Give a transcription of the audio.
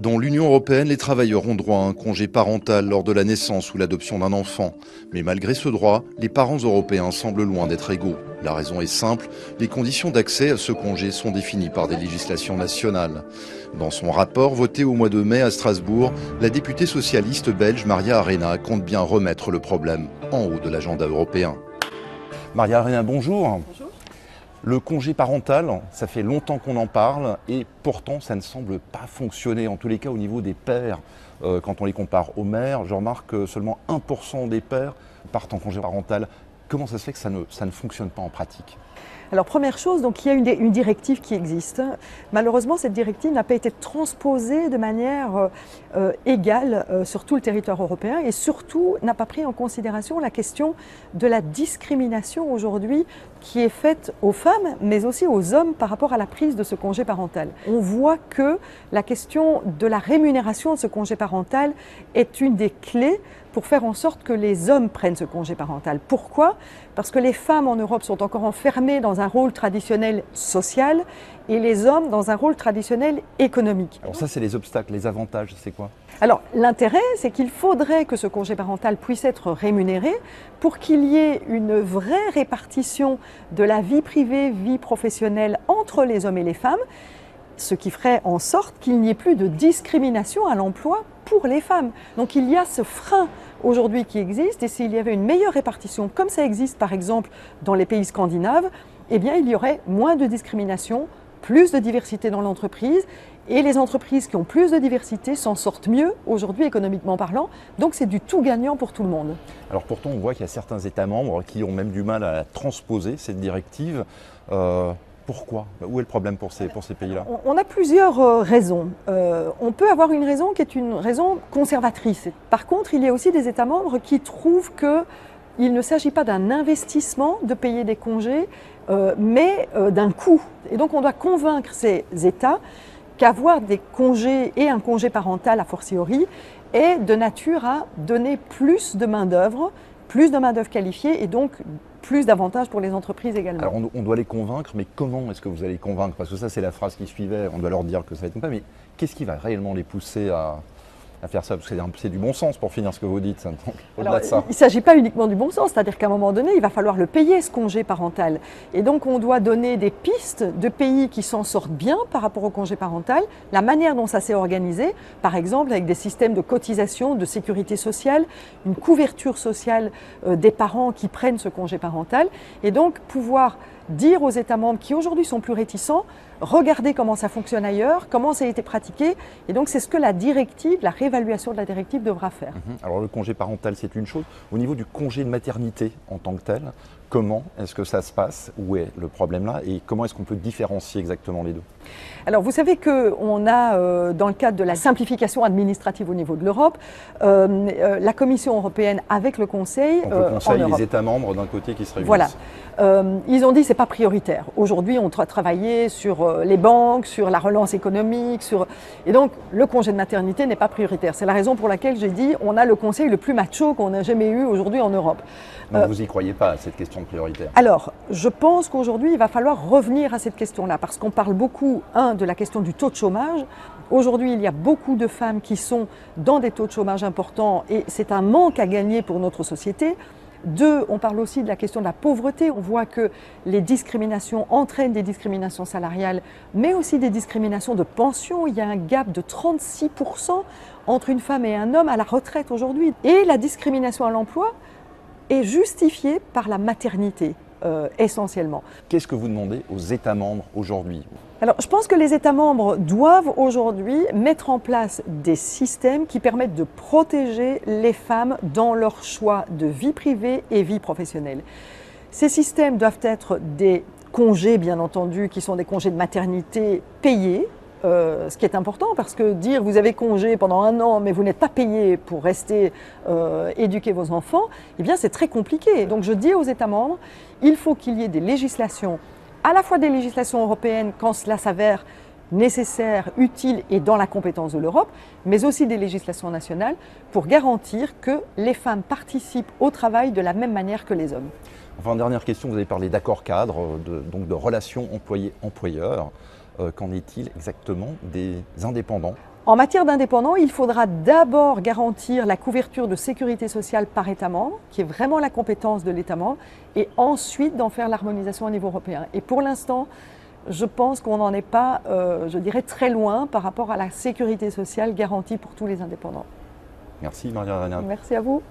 Dans l'Union européenne, les travailleurs ont droit à un congé parental lors de la naissance ou l'adoption d'un enfant. Mais malgré ce droit, les parents européens semblent loin d'être égaux. La raison est simple, les conditions d'accès à ce congé sont définies par des législations nationales. Dans son rapport voté au mois de mai à Strasbourg, la députée socialiste belge Maria Arena compte bien remettre le problème en haut de l'agenda européen. Maria Arena, bonjour. Bonjour. Le congé parental, ça fait longtemps qu'on en parle et pourtant ça ne semble pas fonctionner, en tous les cas au niveau des pères. Quand on les compare aux mères, je remarque que seulement 1% des pères partent en congé parental. Comment ça se fait que ça ne fonctionne pas en pratique ? Alors première chose, donc il y a une directive qui existe. Malheureusement, cette directive n'a pas été transposée de manière égale sur tout le territoire européen et surtout n'a pas pris en considération la question de la discrimination aujourd'hui qui est faite aux femmes mais aussi aux hommes par rapport à la prise de ce congé parental. On voit que la question de la rémunération de ce congé parental est une des clés pour faire en sorte que les hommes prennent ce congé parental. Pourquoi ? Parce que les femmes en Europe sont encore enfermées dans un rôle traditionnel social et les hommes dans un rôle traditionnel économique. Alors ça, c'est les obstacles, les avantages, c'est quoi ? Alors l'intérêt, c'est qu'il faudrait que ce congé parental puisse être rémunéré pour qu'il y ait une vraie répartition de la vie privée, vie professionnelle entre les hommes et les femmes, ce qui ferait en sorte qu'il n'y ait plus de discrimination à l'emploi pour les femmes. Donc il y a ce frein aujourd'hui qui existe et s'il y avait une meilleure répartition, comme ça existe par exemple dans les pays scandinaves, eh bien il y aurait moins de discrimination, plus de diversité dans l'entreprise et les entreprises qui ont plus de diversité s'en sortent mieux aujourd'hui économiquement parlant, donc c'est du tout gagnant pour tout le monde. Alors pourtant on voit qu'il y a certains États membres qui ont même du mal à transposer cette directive. Pourquoi ? Où est le problème pour ces pays-là ? On a plusieurs raisons. On peut avoir une raison qui est une raison conservatrice. Par contre, il y a aussi des États membres qui trouvent qu'il ne s'agit pas d'un investissement de payer des congés, mais d'un coût. Et donc on doit convaincre ces États qu'avoir des congés et un congé parental a fortiori est de nature à donner plus de main-d'œuvre qualifiée et donc plus d'avantages pour les entreprises également. Alors on doit les convaincre, mais comment est-ce que vous allez les convaincre ? Parce que ça c'est la phrase qui suivait, on doit leur dire que ça va être comme ça, mais qu'est-ce qui va réellement les pousser à faire ça ? Parce que c'est du bon sens pour finir ce que vous dites. Donc, au-delà de ça. Il ne s'agit pas uniquement du bon sens, c'est-à-dire qu'à un moment donné, il va falloir le payer, ce congé parental. Et donc on doit donner des pistes de pays qui s'en sortent bien par rapport au congé parental, la manière dont ça s'est organisé, par exemple avec des systèmes de cotisation, de sécurité sociale, une couverture sociale des parents qui prennent ce congé parental, et donc pouvoir dire aux États membres qui aujourd'hui sont plus réticents, regardez comment ça fonctionne ailleurs, comment ça a été pratiqué, et donc c'est ce que la directive, la réévaluation de la directive devra faire. Alors le congé parental c'est une chose, au niveau du congé de maternité en tant que tel, comment est-ce que ça se passe ? Où est le problème là ? Et comment est-ce qu'on peut différencier exactement les deux ? Alors vous savez qu'on a, dans le cadre de la simplification administrative au niveau de l'Europe, la Commission européenne avec le Conseil, donc le Conseil, en Europe. les États membres d'un côté qui se réunissent. Voilà. Ils ont dit que ce n'est pas prioritaire. Aujourd'hui, on doit travailler sur les banques, sur la relance économique, et donc le congé de maternité n'est pas prioritaire. C'est la raison pour laquelle j'ai dit on a le Conseil le plus macho qu'on a jamais eu aujourd'hui en Europe. Donc vous n'y croyez pas à cette question prioritaire ? Alors, je pense qu'aujourd'hui, il va falloir revenir à cette question-là, parce qu'on parle beaucoup, de la question du taux de chômage. Aujourd'hui, il y a beaucoup de femmes qui sont dans des taux de chômage importants et c'est un manque à gagner pour notre société. 2, on parle aussi de la question de la pauvreté. On voit que les discriminations entraînent des discriminations salariales, mais aussi des discriminations de pension. Il y a un gap de 36% entre une femme et un homme à la retraite aujourd'hui. Et la discrimination à l'emploi est justifiée par la maternité, essentiellement. Qu'est-ce que vous demandez aux États membres aujourd'hui ? Alors, je pense que les États membres doivent aujourd'hui mettre en place des systèmes qui permettent de protéger les femmes dans leur choix de vie privée et vie professionnelle. Ces systèmes doivent être des congés, bien entendu, qui sont des congés de maternité payés, ce qui est important parce que dire vous avez congé pendant 1 an mais vous n'êtes pas payé pour rester éduquer vos enfants, eh bien c'est très compliqué. Donc je dis aux États membres, il faut qu'il y ait des législations, à la fois des législations européennes quand cela s'avère nécessaire, utile et dans la compétence de l'Europe, mais aussi des législations nationales pour garantir que les femmes participent au travail de la même manière que les hommes. Enfin, dernière question, vous avez parlé d'accords cadres, donc de relations employés-employeurs. Qu'en est-il exactement des indépendants ? En matière d'indépendants, il faudra d'abord garantir la couverture de sécurité sociale par État membre, qui est vraiment la compétence de l'État membre, et ensuite d'en faire l'harmonisation au niveau européen. Et pour l'instant, je pense qu'on n'en est pas, je dirais, très loin par rapport à la sécurité sociale garantie pour tous les indépendants. Merci Maria Arena. Merci à vous.